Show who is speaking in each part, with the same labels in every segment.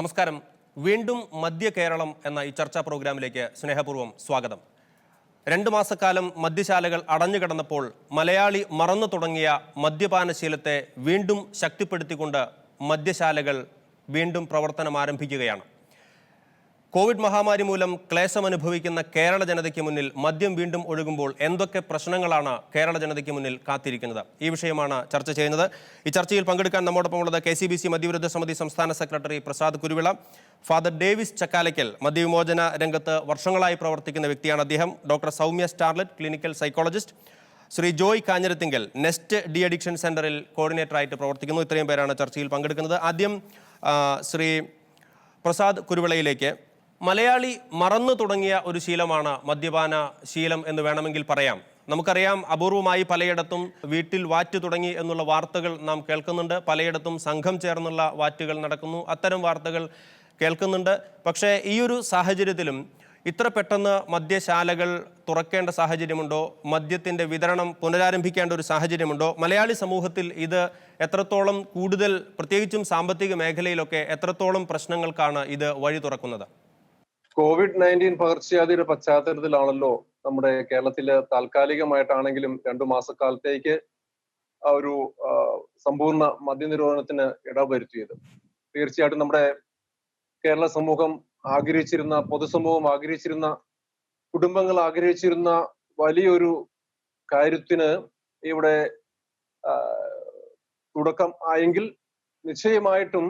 Speaker 1: നമസ്കാരം. വീണ്ടും മധ്യ കേരളം എന്ന ഈ ചർച്ചാ പ്രോഗ്രാമിലേക്ക് സ്നേഹപൂർവ്വം സ്വാഗതം. 2 മാസക്കാലം മദ്യശാലകൾ അടഞ്ഞുകിടന്നപ്പോൾ മലയാളി മറന്നു തുടങ്ങിയ മദ്യപാനശീലത്തെ വീണ്ടും ശക്തിപ്പെടുത്തിക്കൊണ്ട് മദ്യശാലകൾ വീണ്ടും പ്രവർത്തനം ആരംഭിക്കുകയാണ്. കോവിഡ് മഹാമാരി മൂലം ക്ലേശമനുഭവിക്കുന്ന കേരള ജനതയ്ക്ക് മുന്നിൽ മദ്യം വീണ്ടും ഒഴുകുമ്പോൾ എന്തൊക്കെ പ്രശ്നങ്ങളാണ് കേരള ജനതയ്ക്ക് മുന്നിൽ കാത്തിരിക്കുന്നത്? ഈ വിഷയമാണ് ചർച്ച ചെയ്യുന്നത്. ഈ ചർച്ചയിൽ പങ്കെടുക്കാൻ നമ്മോടൊപ്പമുള്ളത് KCBC മദ്യവിരുദ്ധ സമിതി സംസ്ഥാന secretary Prasad Kuruvila, father Davis Chakkalakkal, മദ്യവിമോചന രംഗത്ത് വർഷങ്ങളായി പ്രവർത്തിക്കുന്ന വ്യക്തിയാണ് അദ്ദേഹം, doctor Soumya Starlet, clinical psychologist, Shri Joy Kanjirathingal, Nest de addiction സെന്ററിൽ കോർഡിനേറ്ററായിട്ട് പ്രവർത്തിക്കുന്നു. ഇത്രയും പേരാണ് ചർച്ചയിൽ പങ്കെടുക്കുന്നത്. ആദ്യം ശ്രീ പ്രസാദ് കുരുവിളയിലേക്ക്. മലയാളി മറന്നു തുടങ്ങിയ ഒരു ശീലമാണ് മദ്യപാന ശീലം എന്ന് വേണമെങ്കിൽ പറയാം. നമുക്കറിയാം, അപൂർവമായി പലയിടത്തും വീട്ടിൽ വാറ്റ് തുടങ്ങി എന്നുള്ള വാർത്തകൾ നാം കേൾക്കുന്നുണ്ട്. പലയിടത്തും സംഘം ചേർന്നുള്ള വാറ്റുകൾ നടക്കുന്നു, അത്തരം വാർത്തകൾ കേൾക്കുന്നുണ്ട്. പക്ഷേ ഈ ഒരു സാഹചര്യത്തിലും ഇത്ര പെട്ടെന്ന് മദ്യശാലകൾ തുറക്കേണ്ട സാഹചര്യമുണ്ടോ? മദ്യത്തിൻ്റെ വിതരണം പുനരാരംഭിക്കേണ്ട ഒരു സാഹചര്യമുണ്ടോ? മലയാളി സമൂഹത്തിൽ ഇത് എത്രത്തോളം കൂടുതൽ, പ്രത്യേകിച്ചും സാമ്പത്തിക മേഖലയിലൊക്കെ എത്രത്തോളം പ്രശ്നങ്ങൾക്കാണ് ഇത് വഴി തുറക്കുന്നത്?
Speaker 2: COVID-19 പകർച്ചവ്യാധിയുടെ പശ്ചാത്തലത്തിലാണല്ലോ നമ്മുടെ കേരളത്തില് താൽക്കാലികമായിട്ടാണെങ്കിലും 2 മാസക്കാലത്തേക്ക് ഒരു സമ്പൂർണ്ണ മദ്യനിരോധനത്തിന് ഇടവരുത്തിയത്. തീർച്ചയായിട്ടും നമ്മുടെ കേരള സമൂഹം ആഗ്രഹിച്ചിരുന്ന, പൊതുസമൂഹം ആഗ്രഹിച്ചിരുന്ന, കുടുംബങ്ങൾ ആഗ്രഹിച്ചിരുന്ന വലിയൊരു കാര്യത്തിന് ഇവിടെ തുടക്കം ആയെങ്കിൽ നിശ്ചയമായിട്ടും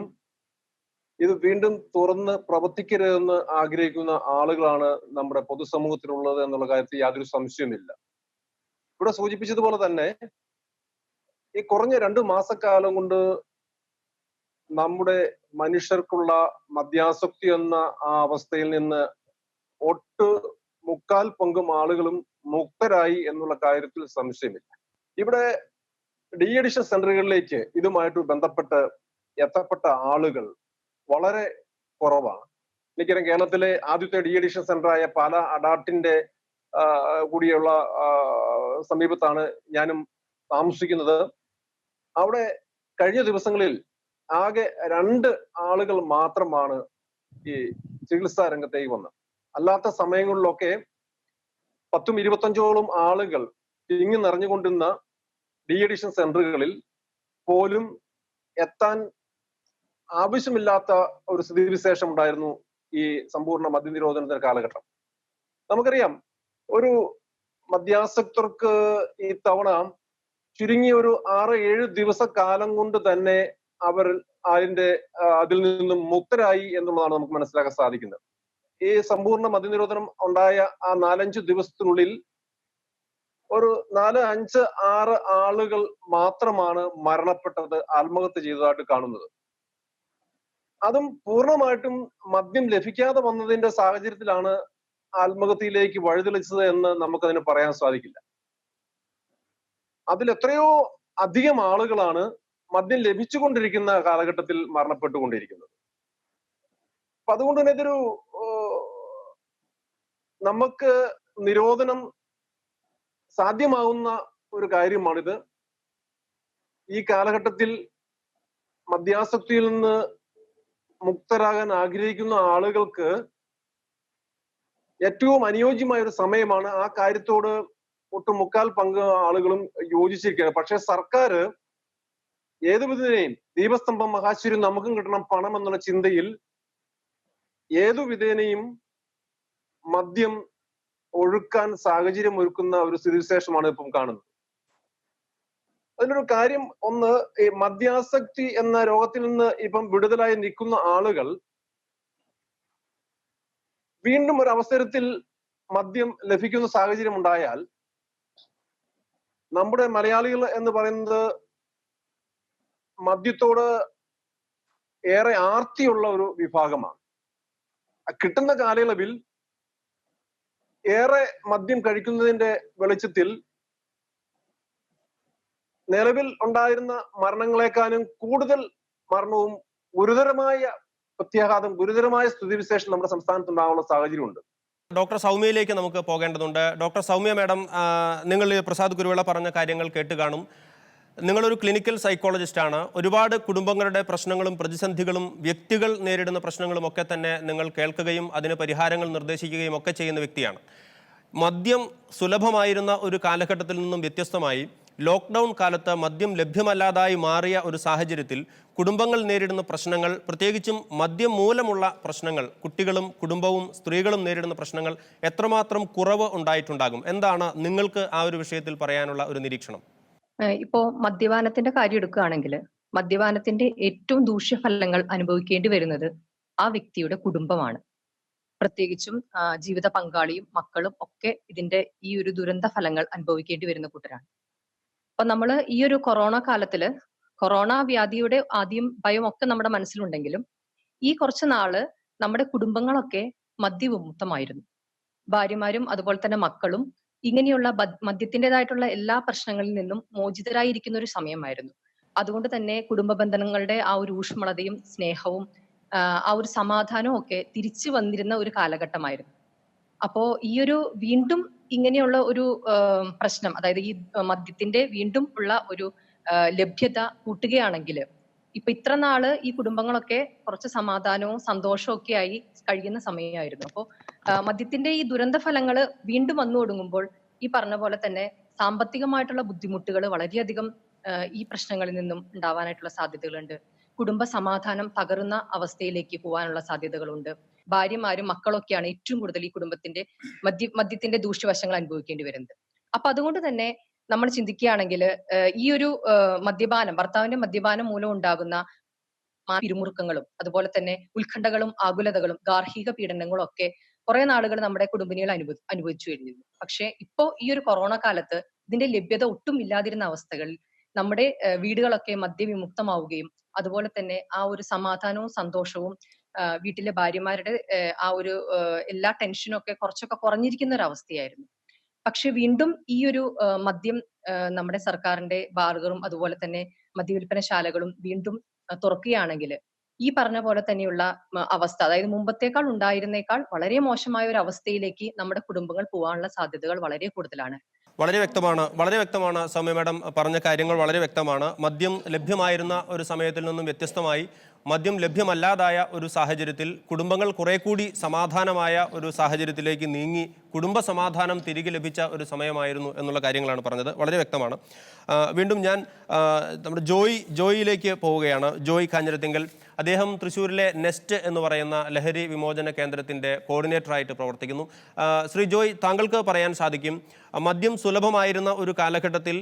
Speaker 2: ഇത് വീണ്ടും തുറന്ന് പ്രവർത്തിക്കരുതെന്ന് ആഗ്രഹിക്കുന്ന ആളുകളാണ് നമ്മുടെ പൊതുസമൂഹത്തിലുള്ളത് എന്നുള്ള കാര്യത്തിൽ യാതൊരു സംശയമില്ല. ഇവിടെ സൂചിപ്പിച്ചതുപോലെ തന്നെ ഈ കുറഞ്ഞ 2 മാസക്കാലം കൊണ്ട് നമ്മുടെ മനുഷ്യർക്കുള്ള മദ്യാസക്തി എന്ന ആ അവസ്ഥയിൽ നിന്ന് മുക്കാൽ പങ്കും ആളുകളും മുക്തരായി എന്നുള്ള കാര്യത്തിൽ സംശയമില്ല. ഇവിടെ ഡി അഡിക്ഷൻ സെന്ററുകളിലേക്ക് ഇതുമായിട്ട് ബന്ധപ്പെട്ട് എത്തപ്പെട്ട ആളുകൾ വളരെ കുറവാണ്. എനിക്കറിയാം, കേരളത്തിലെ ആദ്യത്തെ ഡി അഡിക്ഷൻ സെന്ററായ പാല അഡാപ്റ്റിന്റെ കൂടിയുള്ള സമീപത്താണ് ഞാനും താമസിക്കുന്നത്. അവിടെ കഴിഞ്ഞ ദിവസങ്ങളിൽ ആകെ 2 ആളുകൾ മാത്രമാണ് ഈ ചികിത്സാ രംഗത്തേക്ക് വന്നത്. അല്ലാത്ത സമയങ്ങളിലൊക്കെ 10-25ഓളം ആളുകൾ തിങ്ങി നിറഞ്ഞുകൊണ്ടിരുന്ന ഡി അഡിക്ഷൻ സെന്ററുകളിൽ പോലും എത്താൻ ആവശ്യമില്ലാത്ത ഒരു സ്ഥിതിവിശേഷം ഉണ്ടായിരുന്നു ഈ സമ്പൂർണ്ണ മദ്യനിരോധനത്തിന്റെ കാലഘട്ടം. നമുക്കറിയാം, ഒരു മദ്യാസക്തർക്ക് ഈ തവണ ചുരുങ്ങിയ ഒരു 6-7 ദിവസക്കാലം കൊണ്ട് തന്നെ അവർ അതിൽ നിന്നും മുക്തരായി എന്നുള്ളതാണ് നമുക്ക് മനസ്സിലാക്കാൻ സാധിക്കുന്നത്. ഈ സമ്പൂർണ്ണ മദ്യനിരോധനം ഉണ്ടായ ആ 4-5 ദിവസത്തിനുള്ളിൽ ഒരു 4-5-6 ആളുകൾ മാത്രമാണ് മരണപ്പെട്ടത്, ആത്മഹത്യ ചെയ്തതായിട്ട് കാണുന്നത്. അതും പൂർണ്ണമായിട്ടും മദ്യം ലഭിക്കാതെ വന്നതിന്റെ സാഹചര്യത്തിലാണ് ആത്മഹത്യയിലേക്ക് വഴിതെളിച്ചത് എന്ന് നമുക്കതിന് പറയാൻ സാധിക്കില്ല. അതിൽ എത്രയോ അധികം ആളുകളാണ് മദ്യം ലഭിച്ചുകൊണ്ടിരിക്കുന്ന കാലഘട്ടത്തിൽ മരണപ്പെട്ടുകൊണ്ടിരിക്കുന്നത്. അപ്പൊ അതുകൊണ്ട് തന്നെ ഇതൊരു നമുക്ക് നിരോധനം സാധ്യമാവുന്ന ഒരു കാര്യമാണിത്. ഈ കാലഘട്ടത്തിൽ മദ്യാസക്തിയിൽ നിന്ന് മുക്തരാകാൻ ആഗ്രഹിക്കുന്ന ആളുകൾക്ക് ഏറ്റവും അനുയോജ്യമായ ഒരു സമയമാണ്. ആ കാര്യത്തോട് മുക്കാൽ പങ്ക് ആളുകളും യോജിച്ചിരിക്കുകയാണ്. പക്ഷെ സർക്കാർ ഏതു വിധേനയും ദീപസ്തംഭം മഹാശ്വര്യം നമുക്കും കിട്ടണം പണം എന്നുള്ള ചിന്തയിൽ ഏതു വിധേനയും മദ്യം ഒഴുക്കാൻ സാഹചര്യം ഒരുക്കുന്ന ഒരു സ്ഥിതിവിശേഷമാണ് ഇപ്പം കാണുന്നത്. അതിലൊരു കാര്യം, ഒന്ന്, ഈ മദ്യാസക്തി എന്ന രോഗത്തിൽ നിന്ന് ഇപ്പം വിടുതലായി നിൽക്കുന്ന ആളുകൾ വീണ്ടും ഒരു അവസരത്തിൽ മദ്യം ലഭിക്കുന്ന സാഹചര്യം ഉണ്ടായാൽ, നമ്മുടെ മലയാളികൾ എന്ന് പറയുന്നത് മദ്യത്തോട് ഏറെ ആർത്തിയുള്ള ഒരു വിഭാഗമാണ്. കിട്ടുന്ന കാലയളവിൽ ഏറെ മദ്യം കഴിക്കുന്നതിന്റെ വെളിച്ചത്തിൽ നിലവിൽ ഉണ്ടായിരുന്ന മരണങ്ങളെക്കാളും കൂടുതൽ മരണവും ഗുരുതരമായ പ്രത്യാഘാതം, ഗുരുതരമായ സ്ഥിതിവിശേഷം നമ്മുടെ സംസ്ഥാനത്ത് ഉണ്ടാകാനുള്ള സാഹചര്യമുണ്ട്.
Speaker 1: ഡോക്ടർ സൗമ്യയിലേക്ക് നമുക്ക് പോകേണ്ടതുണ്ട്. ഡോക്ടർ സൗമ്യ മാഡം, നിങ്ങൾ പ്രസാദ് കുരുവിള പറഞ്ഞ കാര്യങ്ങൾ കേട്ട് കാണും. നിങ്ങളൊരു ക്ലിനിക്കൽ സൈക്കോളജിസ്റ്റാണ്. ഒരുപാട് കുടുംബങ്ങളുടെ പ്രശ്നങ്ങളും പ്രതിസന്ധികളും വ്യക്തികൾ നേരിടുന്ന പ്രശ്നങ്ങളും ഒക്കെ തന്നെ നിങ്ങൾ കേൾക്കുകയും അതിന് പരിഹാരങ്ങൾ നിർദ്ദേശിക്കുകയും ഒക്കെ ചെയ്യുന്ന വ്യക്തിയാണ്. മദ്യം സുലഭമായിരുന്ന ഒരു കാലഘട്ടത്തിൽ നിന്നും വ്യത്യസ്തമായി ലോക്ക്ഡൗൺ കാലത്ത് മദ്യം ലഭ്യമല്ലാതായി മാറിയ ഒരു സാഹചര്യത്തിൽ കുടുംബങ്ങൾ നേരിടുന്ന പ്രശ്നങ്ങൾ, പ്രത്യേകിച്ചും മദ്യം മൂലമുള്ള പ്രശ്നങ്ങൾ, കുട്ടികളും കുടുംബവും സ്ത്രീകളും നേരിടുന്ന പ്രശ്നങ്ങൾ എത്രമാത്രം കുറവ് ഉണ്ടായിട്ടുണ്ടാകും? എന്താണ് നിങ്ങൾക്ക് ആ ഒരു വിഷയത്തിൽ പറയാനുള്ള ഒരു നിരീക്ഷണം?
Speaker 3: ഇപ്പോ മദ്യപാനത്തിന്റെ കാര്യം എടുക്കുകയാണെങ്കിൽ മദ്യപാനത്തിന്റെ ഏറ്റവും ദൂഷ്യഫലങ്ങൾ അനുഭവിക്കേണ്ടി വരുന്നത് ആ വ്യക്തിയുടെ കുടുംബമാണ്. പ്രത്യേകിച്ചും ജീവിത പങ്കാളിയും മക്കളും ഒക്കെ ഇതിന്റെ ഈ ഒരു ദുരന്ത ഫലങ്ങൾ അനുഭവിക്കേണ്ടി വരുന്ന കൂട്ടരാണ്. അപ്പൊ നമ്മള് ഈ ഒരു കൊറോണ കാലത്തില് കൊറോണ വ്യാധിയുടെ ആദ്യം ഭയം ഒക്കെ നമ്മുടെ മനസ്സിലുണ്ടെങ്കിലും ഈ കുറച്ചു നാള് നമ്മുടെ കുടുംബങ്ങളൊക്കെ മദ്യവിമുക്തമായിരുന്നു. ഭാര്യമാരും അതുപോലെ തന്നെ മക്കളും ഇങ്ങനെയുള്ള മദ്യത്തിൻ്റെതായിട്ടുള്ള എല്ലാ പ്രശ്നങ്ങളിൽ നിന്നും മോചിതരായിരിക്കുന്ന ഒരു സമയമായിരുന്നു. അതുകൊണ്ട് തന്നെ കുടുംബ ബന്ധങ്ങളുടെ ആ ഒരു ഊഷ്മളതയും സ്നേഹവും ആ ഒരു സമാധാനവും ഒക്കെ തിരിച്ചു വന്നിരുന്ന ഒരു കാലഘട്ടമായിരുന്നു. അപ്പോ ഈ ഒരു വീണ്ടും ഇങ്ങനെയുള്ള ഒരു പ്രശ്നം, അതായത് ഈ മദ്യത്തിന്റെ വീണ്ടും ഉള്ള ഒരു ലഭ്യത കൂട്ടുകയാണെങ്കിൽ ഇപ്പൊ ഇത്ര നാള് ഈ കുടുംബങ്ങളൊക്കെ കുറച്ച് സമാധാനവും സന്തോഷവും ഒക്കെ ആയി കഴിയുന്ന സമയമായിരുന്നു. അപ്പോ മദ്യത്തിന്റെ ഈ ദുരന്ത ഫലങ്ങള് വീണ്ടും വന്നു തുടങ്ങുമ്പോൾ ഈ പറഞ്ഞ പോലെ തന്നെ സാമ്പത്തികമായിട്ടുള്ള ബുദ്ധിമുട്ടുകൾ വളരെയധികം ഈ പ്രശ്നങ്ങളിൽ നിന്നും ഉണ്ടാവാനായിട്ടുള്ള സാധ്യതകളുണ്ട്. കുടുംബ സമാധാനം തകരുന്ന അവസ്ഥയിലേക്ക് പോകാനുള്ള സാധ്യതകളുണ്ട്. ഭാര്യമാരും മക്കളൊക്കെയാണ് ഏറ്റവും കൂടുതൽ ഈ കുടുംബത്തിന്റെ മദ്യത്തിന്റെ ദൂഷ്യവശങ്ങൾ അനുഭവിക്കേണ്ടി വരുന്നത്. അപ്പൊ അതുകൊണ്ട് തന്നെ നമ്മൾ ചിന്തിക്കുകയാണെങ്കിൽ ഈ ഒരു ഭർത്താവിന്റെ മദ്യപാനം മൂലം ഉണ്ടാകുന്ന പിരിമുറുക്കങ്ങളും അതുപോലെ തന്നെ ഉത്കണ്ഠകളും ആകുലതകളും ഗാർഹിക പീഡനങ്ങളും ഒക്കെ കുറെ നാളുകൾ നമ്മുടെ കുടുംബിനികൾ അനുഭവിച്ചു കഴിഞ്ഞിരുന്നു. പക്ഷെ ഇപ്പോ ഈ ഒരു കൊറോണ കാലത്ത് ഇതിന്റെ ലഭ്യത ഒട്ടും ഇല്ലാതിരുന്ന അവസ്ഥകളിൽ നമ്മുടെ വീടുകളൊക്കെ മദ്യവിമുക്തമാവുകയും അതുപോലെ തന്നെ ആ ഒരു സമാധാനവും സന്തോഷവും വീട്ടിലെ ഭാര്യമാരുടെ ആ ഒരു എല്ലാ ടെൻഷനും ഒക്കെ കുറച്ചൊക്കെ കുറഞ്ഞിരിക്കുന്ന ഒരു അവസ്ഥയായിരുന്നു. പക്ഷെ വീണ്ടും ഈ ഒരു മദ്യം നമ്മുടെ സർക്കാരിന്റെ ബാറുകളും അതുപോലെ തന്നെ മദ്യവിൽപ്പനശാലകളും വീണ്ടും തുറക്കുകയാണെങ്കിൽ ഈ പറഞ്ഞ പോലെ തന്നെയുള്ള അവസ്ഥ, അതായത് മുമ്പത്തേക്കാൾ ഉണ്ടായിരുന്നേക്കാൾ വളരെ മോശമായ ഒരു അവസ്ഥയിലേക്ക് നമ്മുടെ കുടുംബങ്ങൾ പോകാനുള്ള സാധ്യതകൾ വളരെ കൂടുതലാണ്.
Speaker 1: വളരെ വ്യക്തമാണ് സൗമ്യ മാഡം പറഞ്ഞ കാര്യങ്ങൾ വളരെ വ്യക്തമാണ്. മദ്യം ലഭ്യമായിരുന്ന ഒരു സമയത്തിൽ നിന്നും വ്യത്യസ്തമായി മദ്യം ലഭ്യമല്ലാതായ ഒരു സാഹചര്യത്തിൽ കുടുംബങ്ങൾ കുറെ കൂടി സമാധാനമായ ഒരു സാഹചര്യത്തിലേക്ക് നീങ്ങി കുടുംബ സമാധാനം തിരികെ ലഭിച്ച ഒരു സമയമായിരുന്നു എന്നുള്ള കാര്യങ്ങളാണ് പറഞ്ഞത്. വളരെ വ്യക്തമാണ്. വീണ്ടും ഞാൻ നമ്മുടെ ജോയിയിലേക്ക് പോവുകയാണ്. ജോയ് കാഞ്ഞിരത്തിങ്കൽ, അദ്ദേഹം തൃശ്ശൂരിലെ നെസ്റ്റ് എന്ന് പറയുന്ന ലഹരി വിമോചന കേന്ദ്രത്തിൻ്റെ കോർഡിനേറ്ററായിട്ട് പ്രവർത്തിക്കുന്നു. ശ്രീ ജോയ്, താങ്കൾക്ക് പറയാൻ സാധിക്കും, മദ്യം സുലഭമായിരുന്ന ഒരു കാലഘട്ടത്തിൽ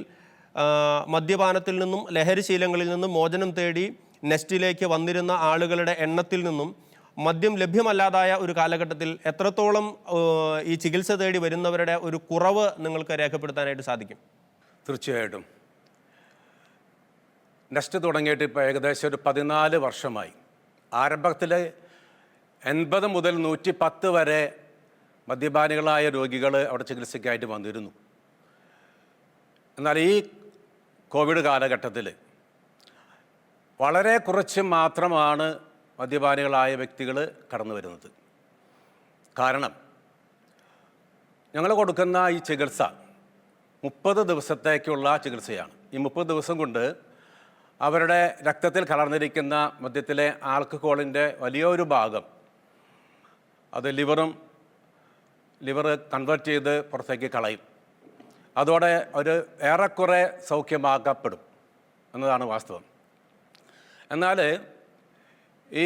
Speaker 1: മദ്യപാനത്തിൽ നിന്നും ലഹരിശീലങ്ങളിൽ നിന്നും മോചനം തേടി നെസ്റ്റിലേക്ക് വന്നിരുന്ന ആളുകളുടെ എണ്ണത്തിൽ നിന്നും മദ്യം ലഭ്യമല്ലാതായ ഒരു കാലഘട്ടത്തിൽ എത്രത്തോളം ഈ ചികിത്സ തേടി വരുന്നവരുടെ ഒരു കുറവ് നിങ്ങൾക്ക് രേഖപ്പെടുത്താനായിട്ട് സാധിക്കും?
Speaker 4: തീർച്ചയായിട്ടും നെസ്റ്റ് തുടങ്ങിയിട്ട് ഇപ്പോൾ ഏകദേശം ഒരു 14 വർഷമായി. ആരംഭത്തിൽ 80 മുതൽ 110 വരെ മദ്യപാനികളായ രോഗികൾ അവിടെ ചികിത്സയ്ക്കായിട്ട് വന്നിരുന്നു. എന്നാൽ ഈ കോവിഡ് കാലഘട്ടത്തിൽ വളരെ കുറച്ച് മാത്രമാണ് മദ്യപാനികളായ വ്യക്തികൾ കടന്നു വരുന്നത്. കാരണം ഞങ്ങൾ കൊടുക്കുന്ന ഈ ചികിത്സ 30 ദിവസത്തേക്കുള്ള ചികിത്സയാണ്. ഈ 30 ദിവസം കൊണ്ട് അവരുടെ രക്തത്തിൽ കലർന്നിരിക്കുന്ന മദ്യത്തിലെ ആൽക്കഹോളിൻ്റെ വലിയൊരു ഭാഗം അത് ലിവർ കൺവേർട്ട് ചെയ്ത് പുറത്തേക്ക് കളയും. അതോടെ ഒരു ഏറെക്കുറെ സൗഖ്യമാക്കപ്പെടും എന്നതാണ് വാസ്തവം. എന്നാൽ ഈ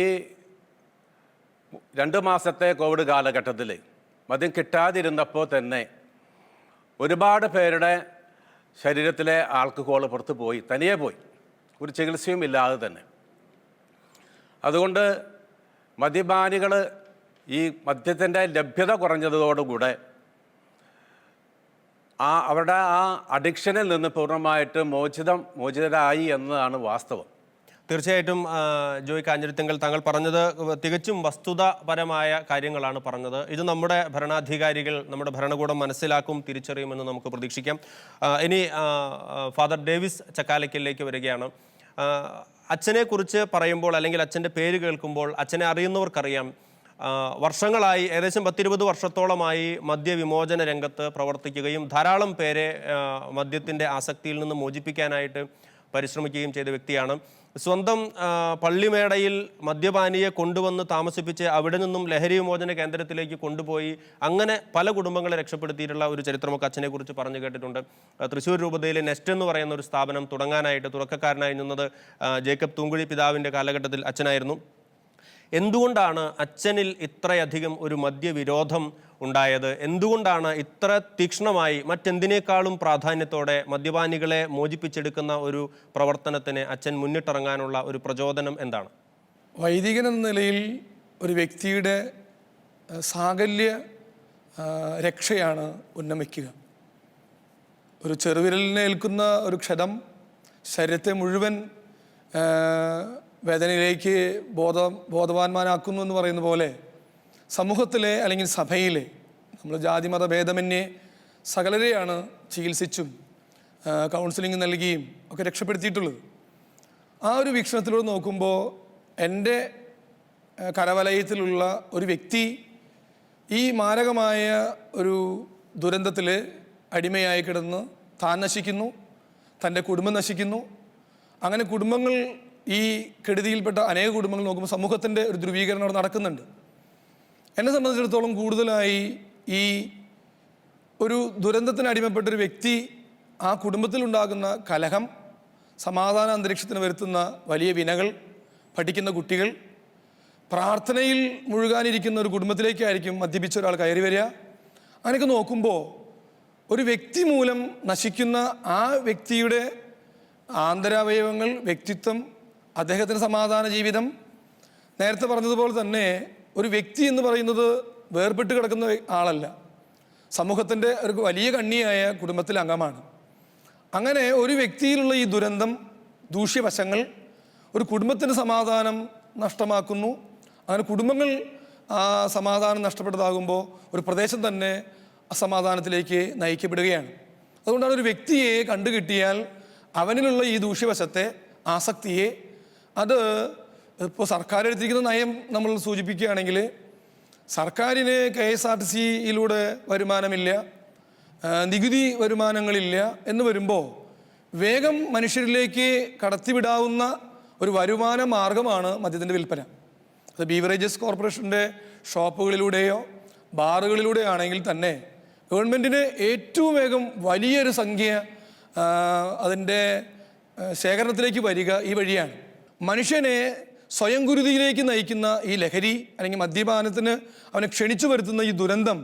Speaker 4: 2 മാസത്തെ കോവിഡ് കാലഘട്ടത്തിൽ മദ്യം കിട്ടാതിരുന്നപ്പോൾ തന്നെ ഒരുപാട് പേരുടെ ശരീരത്തിലെ ആൽക്കഹോൾ പുറത്ത് പോയി, തനിയെ പോയി, ഒരു ചികിത്സയും ഇല്ലാതെ തന്നെ. അതുകൊണ്ട് മദ്യപാനികൾ ഈ മദ്യത്തിൻ്റെ ലഭ്യത കുറഞ്ഞതോടുകൂടെ അവരുടെ ആ അഡിക്ഷനിൽ നിന്ന് പൂർണ്ണമായിട്ട് മോചിതരായി എന്നതാണ് വാസ്തവം.
Speaker 1: തീർച്ചയായിട്ടും ജോയ് കാഞ്ഞിരത്തിങ്കൽ, താങ്കൾ പറഞ്ഞത് തികച്ചും വസ്തുതാപരമായ കാര്യങ്ങളാണ് പറഞ്ഞത്. ഇത് നമ്മുടെ ഭരണാധികാരികൾ, നമ്മുടെ ഭരണകൂടം മനസ്സിലാക്കും, തിരിച്ചറിയുമെന്ന് നമുക്ക് പ്രതീക്ഷിക്കാം. ഇനി ഫാദർ ഡേവിസ് ചക്കാലയ്ക്കലിലേക്ക് വരികയാണ്. അച്ഛനെക്കുറിച്ച് പറയുമ്പോൾ അല്ലെങ്കിൽ അച്ഛൻ്റെ പേര് കേൾക്കുമ്പോൾ അച്ഛനെ അറിയുന്നവർക്കറിയാം, വർഷങ്ങളായി ഏകദേശം 10-20 വർഷത്തോളമായി മദ്യവിമോചന രംഗത്ത് പ്രവർത്തിക്കുകയും ധാരാളം പേരെ മദ്യത്തിൻ്റെ ആസക്തിയിൽ നിന്ന് മോചിപ്പിക്കാനായിട്ട് പരിശ്രമിക്കുകയും ചെയ്ത വ്യക്തിയാണ്. സ്വന്തം പള്ളിമേടയിൽ മദ്യപാനിയെ കൊണ്ടുവന്ന് താമസിപ്പിച്ച് അവിടെ നിന്നും ലഹരി വിമോചന കേന്ദ്രത്തിലേക്ക് കൊണ്ടുപോയി അങ്ങനെ പല കുടുംബങ്ങളെ രക്ഷപ്പെടുത്തിയിട്ടുള്ള ഒരു ചരിത്രമൊക്കെ അച്ഛനെ കുറിച്ച് പറഞ്ഞു കേട്ടിട്ടുണ്ട്. തൃശ്ശൂർ രൂപതയിലെ നെസ്റ്റ് എന്ന് പറയുന്ന ഒരു സ്ഥാപനം തുടങ്ങാനായിട്ട് തുടക്കക്കാരനായി നിന്നത് ജേക്കബ് തൂങ്കുഴി പിതാവിൻ്റെ കാലഘട്ടത്തിൽ അച്ഛനായിരുന്നു. എന്തുകൊണ്ടാണ് അച്ഛനിൽ ഇത്രയധികം ഒരു മദ്യവിരോധം ഉണ്ടായത്? എന്തുകൊണ്ടാണ് ഇത്ര തീക്ഷ്ണമായി മറ്റെന്തിനേക്കാളും പ്രാധാന്യത്തോടെ മദ്യപാനികളെ മോചിപ്പിച്ചെടുക്കുന്ന ഒരു പ്രവർത്തനത്തിന് അച്ഛൻ മുന്നിട്ടിറങ്ങാനുള്ള ഒരു പ്രചോദനം എന്താണ്?
Speaker 5: വൈദികൻ എന്ന നിലയിൽ ഒരു വ്യക്തിയുടെ സാകല്യ രക്ഷയാണ് ഉന്നമിക്കുക. ഒരു ചെറുവിരലിനെ ഏൽക്കുന്ന ഒരു ക്ഷതം ശരീരത്തെ മുഴുവൻ വേദനയിലേക്ക് ബോധവാന്മാരാക്കുന്നു എന്ന് പറയുന്ന പോലെ സമൂഹത്തിലെ അല്ലെങ്കിൽ സഭയിലെ നമ്മൾ ജാതിമത ഭേദമന്യേ സകലരെയാണ് ചികിത്സിച്ചും കൗൺസിലിംഗ് നൽകിയും ഒക്കെ രക്ഷപ്പെടുത്തിയിട്ടുള്ളത്. ആ ഒരു വീക്ഷണത്തിലൂടെ നോക്കുമ്പോൾ എൻ്റെ കരവലയത്തിലുള്ള ഒരു വ്യക്തി ഈ മാരകമായ ഒരു ദുരന്തത്തിൽ അടിമയായി കിടന്ന് താൻ നശിക്കുന്നു, തൻ്റെ കുടുംബം നശിക്കുന്നു. അങ്ങനെ കുടുംബങ്ങൾ ഈ കെടുതിയിൽപ്പെട്ട അനേക കുടുംബങ്ങൾ നോക്കുമ്പോൾ സമൂഹത്തിൻ്റെ ഒരു ധ്രുവീകരണം അവിടെ നടക്കുന്നുണ്ട്. എന്നെ സംബന്ധിച്ചിടത്തോളം കൂടുതലായി ഈ ഒരു ദുരന്തത്തിന് അടിമപ്പെട്ടൊരു വ്യക്തി ആ കുടുംബത്തിലുണ്ടാകുന്ന കലഹം, സമാധാന അന്തരീക്ഷത്തിന് വരുത്തുന്ന വലിയ വിനകൾ, പഠിക്കുന്ന കുട്ടികൾ, പ്രാർത്ഥനയിൽ മുഴുകാനിരിക്കുന്ന ഒരു കുടുംബത്തിലേക്കായിരിക്കും മദ്യപിച്ച ഒരാൾ കയറി വരിക. അങ്ങനെയൊക്കെ നോക്കുമ്പോൾ ഒരു വ്യക്തി മൂലം നശിക്കുന്ന ആ വ്യക്തിയുടെ ആന്തരാവയവങ്ങൾ, വ്യക്തിത്വം, അദ്ദേഹത്തിൻ്റെ സമാധാന ജീവിതം, നേരത്തെ പറഞ്ഞതുപോലെ തന്നെ ഒരു വ്യക്തി എന്ന് പറയുന്നത് വേർപെട്ട് കിടക്കുന്ന ആളല്ല, സമൂഹത്തിൻ്റെ ഒരു വലിയ കണ്ണിയായ കുടുംബത്തിലെ അംഗമാണ്. അങ്ങനെ ഒരു വ്യക്തിയിലുള്ള ഈ ദുരന്തം, ദൂഷ്യവശങ്ങൾ ഒരു കുടുംബത്തിൻ്റെ സമാധാനം നഷ്ടമാക്കുന്നു. അങ്ങനെ കുടുംബങ്ങൾ സമാധാനം നഷ്ടപ്പെട്ടതാകുമ്പോൾ ഒരു പ്രദേശം തന്നെ അസമാധാനത്തിലേക്ക് നയിക്കപ്പെടുകയാണ്. അതുകൊണ്ടാണ് ഒരു വ്യക്തിയെ കണ്ടുകിട്ടിയാൽ അവനിലുള്ള ഈ ദൂഷ്യവശത്തെ, ആസക്തിയെ, അത് ഇപ്പോൾ സർക്കാർ എടുത്തിരിക്കുന്ന നയം നമ്മൾ സൂചിപ്പിക്കുകയാണെങ്കിൽ സർക്കാരിന് KSRTCയിലൂടെ വരുമാനമില്ല, നികുതി വരുമാനങ്ങളില്ല എന്ന് വരുമ്പോൾ വേഗം മനുഷ്യരിലേക്ക് കടത്തിവിടാവുന്ന ഒരു വരുമാന മാർഗമാണ് മദ്യത്തിൻ്റെ വിൽപ്പന. അത് ബീവറേജസ് കോർപ്പറേഷൻ്റെ ഷോപ്പുകളിലൂടെയോ ബാറുകളിലൂടെയോ ആണെങ്കിൽ തന്നെ ഗവൺമെൻറ്റിന് ഏറ്റവും വേഗം വലിയൊരു സംഖ്യ അതിൻ്റെ ശേഖരണത്തിലേക്ക് വരിക ഈ വഴിയാണ്. മനുഷ്യനെ സ്വയം കുരുതിയിലേക്ക് നയിക്കുന്ന ഈ ലഹരി അല്ലെങ്കിൽ മദ്യപാനത്തിന് അവനെ ക്ഷണിച്ചു വരുത്തുന്ന ഈ ദുരന്തം,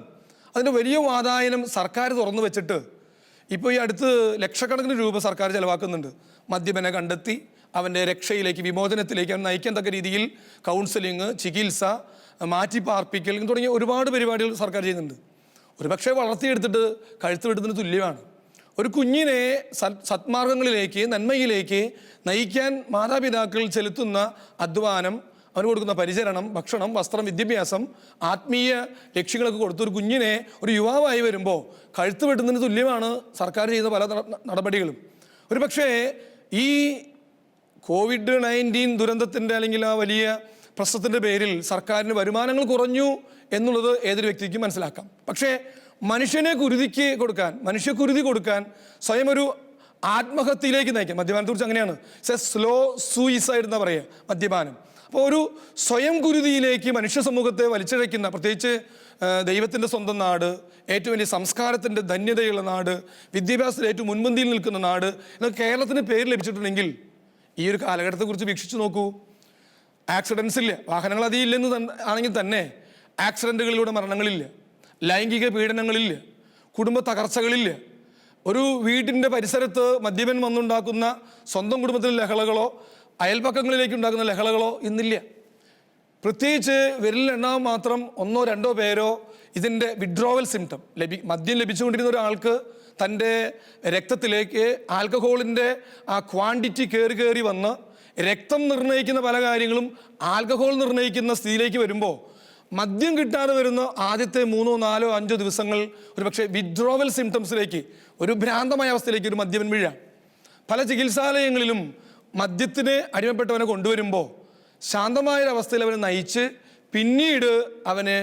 Speaker 5: അതിൻ്റെ വലിയ വാതായനം സർക്കാർ തുറന്നു വെച്ചിട്ട് ഇപ്പോൾ ഈ അടുത്ത് ലക്ഷക്കണക്കിന് രൂപ സർക്കാർ ചെലവാക്കുന്നുണ്ട്. മദ്യപനെ കണ്ടെത്തി അവൻ്റെ രക്ഷയിലേക്ക്, വിമോചനത്തിലേക്ക് അവൻ നയിക്കാൻ തക്ക രീതിയിൽ കൗൺസിലിങ്, ചികിത്സ, മാറ്റിപ്പാർപ്പിക്കൽ തുടങ്ങിയ ഒരുപാട് പരിപാടികൾ സർക്കാർ ചെയ്യുന്നുണ്ട്. ഒരുപക്ഷെ വളർത്തിയെടുത്തിട്ട് കഴുത്ത് വെട്ടുന്നതിന് തുല്യമാണ്. ഒരു കുഞ്ഞിനെ സത്മാർഗങ്ങളിലേക്ക്, നന്മയിലേക്ക് നയിക്കാൻ മാതാപിതാക്കൾ ചെലുത്തുന്ന അധ്വാനം, അവന് കൊടുക്കുന്ന പരിചരണം, ഭക്ഷണം, വസ്ത്രം, വിദ്യാഭ്യാസം, ആത്മീയ ലക്ഷ്യങ്ങളൊക്കെ കൊടുത്തൊരു കുഞ്ഞിനെ ഒരു യുവാവായി വരുമ്പോൾ കഴുത്ത് വെട്ടുന്നതിന് തുല്യമാണ് സർക്കാർ ചെയ്യുന്ന പല നടപടികളും. ഒരു പക്ഷേ ഈ COVID-19 ദുരന്തത്തിൻ്റെ അല്ലെങ്കിൽ ആ വലിയ പ്രശ്നത്തിൻ്റെ പേരിൽ സർക്കാരിന് വരുമാനങ്ങൾ കുറഞ്ഞു എന്നുള്ളത് ഏതൊരു വ്യക്തിക്കും മനസ്സിലാക്കാം. പക്ഷേ മനുഷ്യനെ കുരുതിക്ക് കൊടുക്കാൻ, മനുഷ്യക്കുരുതി കൊടുക്കാൻ, സ്വയം ഒരു ആത്മഹത്യയിലേക്ക് നയിക്കാൻ, മദ്യപാനത്തെക്കുറിച്ച് അങ്ങനെയാണ്, സ്ലോ സൂയിസൈഡ് എന്നാ പറയുക മദ്യപാനം. അപ്പോൾ ഒരു സ്വയം കുരുതിയിലേക്ക് മനുഷ്യ സമൂഹത്തെ വലിച്ചിഴയ്ക്കുന്ന, പ്രത്യേകിച്ച് ദൈവത്തിൻ്റെ സ്വന്തം നാട്, ഏറ്റവും വലിയ സംസ്കാരത്തിൻ്റെ ധന്യതയുള്ള നാട്, വിദ്യാഭ്യാസത്തിൽ ഏറ്റവും മുൻപന്തിയിൽ നിൽക്കുന്ന നാട് എന്നൊക്കെ കേരളത്തിന് പേര് ലഭിച്ചിട്ടുണ്ടെങ്കിൽ ഈ ഒരു കാലഘട്ടത്തെക്കുറിച്ച് വീക്ഷിച്ചു നോക്കൂ. ആക്സിഡൻസ് ഇല്ല, വാഹനങ്ങൾ അധികം ഇല്ലെന്ന് ആണെങ്കിൽ തന്നെ ആക്സിഡൻറ്റുകളിലൂടെ മരണങ്ങളില്ല, ലൈംഗിക പീഡനങ്ങളില്ല, കുടുംബ തകർച്ചകളില്ല. ഒരു വീടിൻ്റെ പരിസരത്ത് മദ്യപൻ വന്നുണ്ടാക്കുന്ന സ്വന്തം കുടുംബത്തിലെ ലഹളകളോ അയൽപക്കങ്ങളിലേക്ക് ഉണ്ടാക്കുന്ന ലഹളകളോ ഇന്നില്ല. പ്രത്യേകിച്ച് വിരലിലെണ്ണാൻ മാത്രം 1-2 പേരോ ഇതിൻ്റെ വിഡ്രോവൽ സിംറ്റം, മദ്യം ലഭിച്ചുകൊണ്ടിരുന്ന ഒരാൾക്ക് തൻ്റെ രക്തത്തിലേക്ക് ആൽക്കഹോളിൻ്റെ ആ ക്വാണ്ടിറ്റി കയറി വന്ന് രക്തം നിർണ്ണയിക്കുന്ന പല കാര്യങ്ങളും ആൽക്കഹോൾ നിർണ്ണയിക്കുന്ന സ്ഥിതിയിലേക്ക് വരുമ്പോൾ മദ്യം കിട്ടാതെ വരുന്ന ആദ്യത്തെ 3, 4, 5 ദിവസങ്ങൾ ഒരു പക്ഷേ വിഡ്രോവൽ സിംറ്റംസിലേക്ക്, ഒരു ഭ്രാന്തമായ അവസ്ഥയിലേക്ക് ഒരു മദ്യപൻ വീഴാം. പല ചികിത്സാലയങ്ങളിലും മദ്യത്തിന് അടിമപ്പെട്ടവനെ കൊണ്ടുവരുമ്പോൾ ശാന്തമായൊരവസ്ഥയിൽ അവനെ നയിച്ച് പിന്നീട് അവന്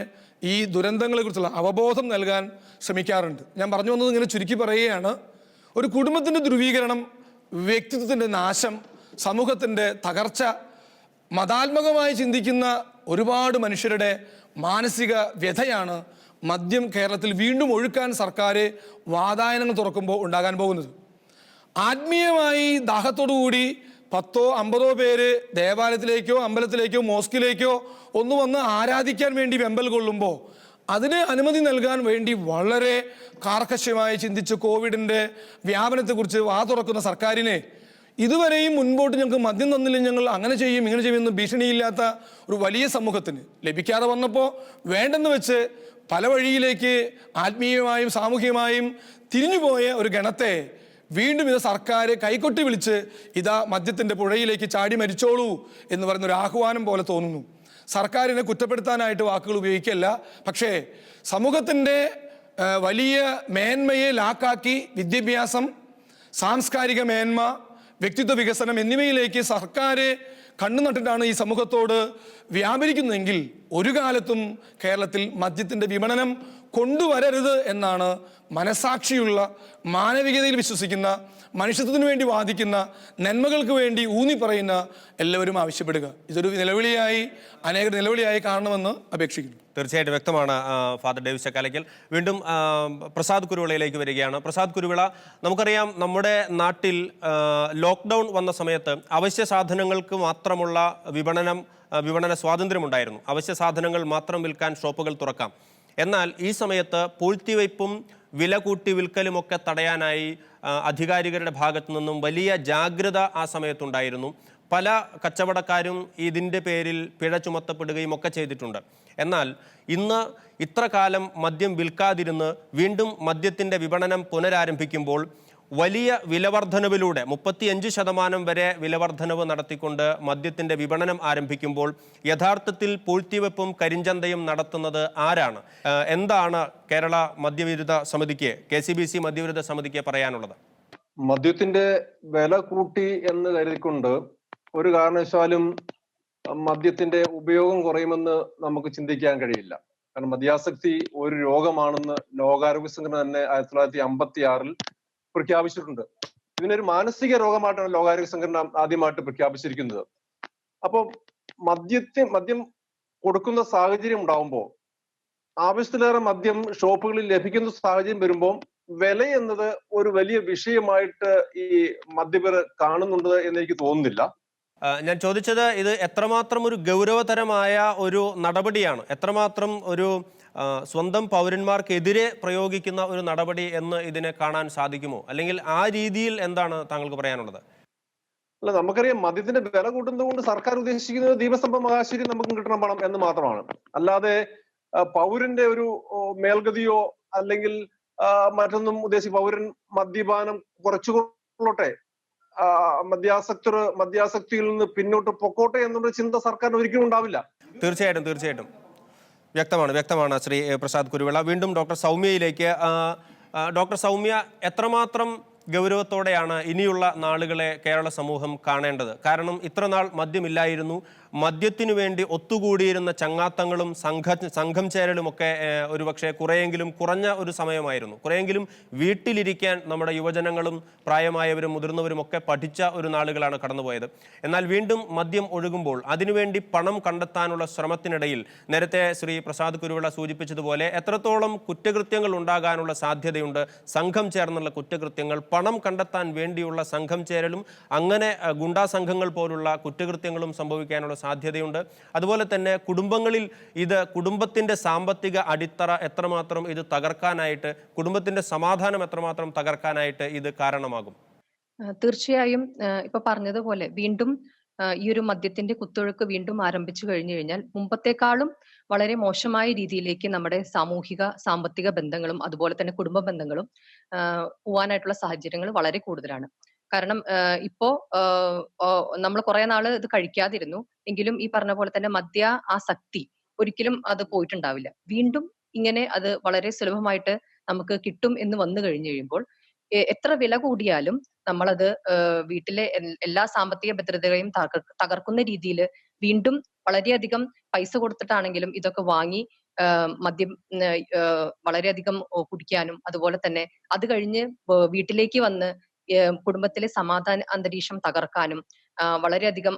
Speaker 5: ഈ ദുരന്തങ്ങളെക്കുറിച്ചുള്ള അവബോധം നൽകാൻ ശ്രമിക്കാറുണ്ട്. ഞാൻ പറഞ്ഞു വന്നത് ഇങ്ങനെ ചുരുക്കി പറയുകയാണ്. ഒരു കുടുംബത്തിൻ്റെ ധ്രുവീകരണം വ്യക്തിത്വത്തിൻ്റെ നാശം, സമൂഹത്തിൻ്റെ തകർച്ച, മതാത്മകമായി ചിന്തിക്കുന്ന ഒരുപാട് മനുഷ്യരുടെ മാനസിക വ്യഥയാണ് മദ്യം കേരളത്തിൽ വീണ്ടും ഒഴുക്കാൻ സർക്കാർ വാതായനങ്ങൾ തുറക്കുമ്പോൾ ഉണ്ടാകാൻ പോകുന്നത്. ആത്മീയമായി ദാഹത്തോടുകൂടി 10 50 പേര് ദേവാലയത്തിലേക്കോ അമ്പലത്തിലേക്കോ മോസ്കിലേക്കോ ഒന്ന് വന്ന് ആരാധിക്കാൻ വേണ്ടി വെമ്പൽ കൊള്ളുമ്പോൾ അതിന് അനുമതി നൽകാൻ വേണ്ടി വളരെ കാർക്കശ്യമായി ചിന്തിച്ച് കോവിഡിൻ്റെ വ്യാപനത്തെക്കുറിച്ച് വാ തുറക്കുന്ന സർക്കാരിനെ ഇതുവരെയും മുൻപോട്ട് ഞങ്ങൾക്ക് മദ്യം തന്നില്ല, ഞങ്ങൾ അങ്ങനെ ചെയ്യും ഇങ്ങനെ ചെയ്യുമെന്ന് ഭീഷണിയില്ലാത്ത ഒരു വലിയ സമൂഹത്തിന് ലഭിക്കാതെ വന്നപ്പോൾ വേണ്ടെന്ന് വെച്ച് പല വഴിയിലേക്ക് ആത്മീയമായും സാമൂഹികമായും തിരിഞ്ഞുപോയ ഒരു ഗണത്തെ വീണ്ടും ഇത് സർക്കാർ കൈകൊട്ടി വിളിച്ച് ഇതാ മദ്യത്തിൻ്റെ പുഴയിലേക്ക് ചാടി മരിച്ചോളൂ എന്ന് പറയുന്ന ഒരു ആഹ്വാനം പോലെ തോന്നുന്നു. സർക്കാരിനെ കുറ്റപ്പെടുത്താനായിട്ട് വാക്കുകൾ ഉപയോഗിക്കല്ല, പക്ഷേ സമൂഹത്തിൻ്റെ വലിയ മേന്മയെ ലാക്കാക്കി വിദ്യാഭ്യാസം, സാംസ്കാരിക മേന്മ, വ്യക്തിത്വ വികസനം എന്നിവയിലേക്ക് സർക്കാർ കണ്ണു നട്ടിട്ടാണ് ഈ സമൂഹത്തോട് വ്യാപരിക്കുന്നതെങ്കിൽ ഒരു കാലത്തും കേരളത്തിൽ മദ്യത്തിൻ്റെ വിപണനം കൊണ്ടുവരരുത് എന്നാണ് മനസാക്ഷിയുള്ള, മാനവികതയിൽ വിശ്വസിക്കുന്ന, മനുഷ്യത്വത്തിന് വേണ്ടി വാദിക്കുന്ന, നന്മകൾക്ക് വേണ്ടി ഊന്നി പറയുന്ന എല്ലാവരും ആവശ്യപ്പെടുക. ഇതൊരു നിലവിളിയായി, അനേക നിലവിളിയായി കാണണമെന്ന് അപേക്ഷിക്കുന്നു.
Speaker 1: തീർച്ചയായിട്ടും വ്യക്തമാണ് ഫാദർ ഡേവിസ് ചക്കാലയ്ക്കൽ. വീണ്ടും പ്രസാദ് കുരുവിളയിലേക്ക് വരികയാണ്. പ്രസാദ് കുരുവിള, നമുക്കറിയാം നമ്മുടെ നാട്ടിൽ ലോക്ക്ഡൗൺ വന്ന സമയത്ത് അവശ്യ സാധനങ്ങൾക്ക് മാത്രമുള്ള വിപണന സ്വാതന്ത്ര്യമുണ്ടായിരുന്നു. അവശ്യ സാധനങ്ങൾ മാത്രം വിൽക്കാൻ ഷോപ്പുകൾ തുറക്കാം. എന്നാൽ ഈ സമയത്ത് പൂഴ്ത്തിവയ്പും വില കൂട്ടി വിൽക്കലുമൊക്കെ തടയാനായി അധികാരികളുടെ ഭാഗത്തു നിന്നും വലിയ ജാഗ്രത ആ സമയത്തുണ്ടായിരുന്നു. പല കച്ചവടക്കാരും ഇതിൻ്റെ പേരിൽ പിഴ ചുമത്തപ്പെടുകയും ഒക്കെ ചെയ്തിട്ടുണ്ട്. എന്നാൽ ഇന്ന് ഇത്ര കാലം മദ്യം വിൽക്കാതിരുന്ന് വീണ്ടും മദ്യത്തിൻ്റെ വിപണനം പുനരാരംഭിക്കുമ്പോൾ വലിയ വിലവർദ്ധനവിലൂടെ 35% വരെ വിലവർദ്ധനവ് നടത്തിക്കൊണ്ട് മദ്യത്തിൻ്റെ വിപണനം ആരംഭിക്കുമ്പോൾ യഥാർത്ഥത്തിൽ പൂഴ്ത്തിവെപ്പും കരിഞ്ചന്തയും നടത്തുന്നത് ആരാണ്? എന്താണ് കേരള മദ്യവിരുദ്ധ സമിതിക്ക്, KCBC മദ്യവിരുദ്ധ സമിതിക്ക് പറയാനുള്ളത്?
Speaker 2: മദ്യത്തിന്റെ വില കൂട്ടി എന്ന് കരുതിക്കൊണ്ട് ഒരു കാരണവശാലും മദ്യത്തിന്റെ ഉപയോഗം കുറയുമെന്ന് നമുക്ക് ചിന്തിക്കാൻ കഴിയില്ല. കാരണം മദ്യാസക്തി ഒരു രോഗമാണെന്ന് ലോകാരോഗ്യ സംഘടന തന്നെ 1956 പ്രഖ്യാപിച്ചിട്ടുണ്ട്. ഇതിനൊരു മാനസിക രോഗമായിട്ടാണ് ലോകാരോഗ്യ സംഘടന ആദ്യമായിട്ട് പ്രഖ്യാപിച്ചിരിക്കുന്നത്. അപ്പോൾ മദ്യം കൊടുക്കുന്ന സാഹചര്യം ഉണ്ടാവുമ്പോൾ, ആവശ്യത്തിലേറെ മദ്യം ഷോപ്പുകളിൽ ലഭിക്കുന്ന സാഹചര്യം വരുമ്പോൾ വില എന്നത് ഒരു വലിയ വിഷയമായിട്ട് ഈ മദ്യപർ കാണുന്നുണ്ട് എന്ന് എനിക്ക് തോന്നുന്നില്ല.
Speaker 1: ഞാൻ ചോദിച്ചത് ഇത് എത്രമാത്രം ഒരു ഗൗരവതരമായ ഒരു നടപടിയാണ്, എത്രമാത്രം ഒരു സ്വന്തം പൗരന്മാർക്കെതിരെ പ്രയോഗിക്കുന്ന ഒരു നടപടി എന്ന് ഇതിനെ കാണാൻ സാധിക്കുമോ? അല്ലെങ്കിൽ ആ രീതിയിൽ എന്താണ് താങ്കൾക്ക് പറയാനുള്ളത്?
Speaker 2: അല്ല, നമുക്കറിയാം മദ്യത്തിന്റെ വില കൂട്ടുന്നത് കൊണ്ട് സർക്കാർ ഉദ്ദേശിക്കുന്നത് ദീപസ്തംഭം മഹാശ്ശേരി നമുക്ക് കിട്ടണം പണം എന്ന് മാത്രമാണ്. അല്ലാതെ പൗരന്റെ ഒരു മേൽഗതിയോ അല്ലെങ്കിൽ മറ്റൊന്നും ഉദ്ദേശിച്ച് പൗരൻ മദ്യപാനം കുറച്ചുകൊള്ളട്ടെ, മദ്യാസക്തിയിൽ നിന്ന് പിന്നോട്ട് പൊക്കോട്ടെ എന്നുള്ള ചിന്ത സർക്കാരിന് ഒരിക്കലും ഉണ്ടാവില്ല.
Speaker 1: തീർച്ചയായിട്ടും വ്യക്തമാണ് ശ്രീ പ്രസാദ് കുരുവിള. വീണ്ടും ഡോക്ടർ സൗമ്യയിലേക്ക്. ഡോക്ടർ സൗമ്യ, എത്രമാത്രം ഗൗരവത്തോടെയാണ് ഇനിയുള്ള നാളുകളെ കേരള സമൂഹം കാണേണ്ടത്? കാരണം ഇത്ര നാൾ മദ്യമില്ലായിരുന്നു, മദ്യത്തിനു വേണ്ടി ഒത്തുകൂടിയിരുന്ന ചങ്ങാത്തങ്ങളും സംഘം ചേരലുമൊക്കെ ഒരുപക്ഷെ കുറെയെങ്കിലും കുറഞ്ഞ ഒരു സമയമായിരുന്നു. കുറെയെങ്കിലും വീട്ടിലിരിക്കാൻ നമ്മുടെ യുവജനങ്ങളും പ്രായമായവരും മുതിർന്നവരും ഒക്കെ പഠിച്ച ഒരു നാളുകളാണ് കടന്നുപോയത്. എന്നാൽ വീണ്ടും മദ്യം ഒഴുകുമ്പോൾ അതിനുവേണ്ടി പണം കണ്ടെത്താനുള്ള ശ്രമത്തിനിടയിൽ നേരത്തെ ശ്രീ പ്രസാദ് കുരുവിള സൂചിപ്പിച്ചതുപോലെ എത്രത്തോളം കുറ്റകൃത്യങ്ങൾ ഉണ്ടാകാനുള്ള സാധ്യതയുണ്ട്? സംഘം ചേർന്നുള്ള കുറ്റകൃത്യങ്ങൾ, പണം കണ്ടെത്താൻ വേണ്ടിയുള്ള സംഘം ചേരലും അങ്ങനെ ഗുണ്ടാ സംഘങ്ങൾ പോലുള്ള കുറ്റകൃത്യങ്ങളും സംഭവിക്കാനുള്ള സാധ്യതയുണ്ട്. അതുപോലെ തന്നെ കുടുംബങ്ങളിൽ കുടുംബത്തിന്റെ സാമ്പത്തിക അടിത്തറ എത്രമാത്രം ഇത് തകർക്കാനായിട്ട്, കുടുംബത്തിന്റെ സമാധാനം എത്രമാത്രം തകർക്കാനായിട്ട് ഇത് കാരണമാകും?
Speaker 3: തീർച്ചയായും ഇപ്പൊ പറഞ്ഞതുപോലെ വീണ്ടും ഈ ഒരു മദ്യത്തിന്റെ കുത്തൊഴുക്ക് വീണ്ടും ആരംഭിച്ചു കഴിഞ്ഞു കഴിഞ്ഞാൽ മുമ്പത്തെക്കാളും വളരെ മോശമായ രീതിയിലേക്ക് നമ്മുടെ സാമൂഹിക സാമ്പത്തിക ബന്ധങ്ങളും അതുപോലെ തന്നെ കുടുംബ ബന്ധങ്ങളും പോവാനായിട്ടുള്ള സാഹചര്യങ്ങൾ വളരെ കൂടുതലാണ്. കാരണം ഇപ്പോ നമ്മൾ കുറെ നാള് ഇത് കഴിക്കാതിരുന്നു എങ്കിലും ഈ പറഞ്ഞ പോലെ തന്നെ മദ്യ ആസക്തി ഒരിക്കലും അത് പോയിട്ടുണ്ടാവില്ല. വീണ്ടും ഇങ്ങനെ അത് വളരെ സുലഭമായിട്ട് നമുക്ക് കിട്ടും എന്ന് വന്നു കഴിഞ്ഞു കഴിയുമ്പോൾ എത്ര വില കൂടിയാലും നമ്മളത് വീട്ടിലെ എല്ലാ സാമ്പത്തിക ഭദ്രതകളെയും തകർക്കുന്ന രീതിയിൽ വീണ്ടും വളരെയധികം പൈസ കൊടുത്തിട്ടാണെങ്കിലും ഇതൊക്കെ വാങ്ങി മദ്യം വളരെയധികം കുടിക്കാനും അതുപോലെ തന്നെ അത് കഴിഞ്ഞ് വീട്ടിലേക്ക് വന്ന് കുടുംബത്തിലെ സമാധാന അന്തരീക്ഷം തകർക്കാനും വളരെയധികം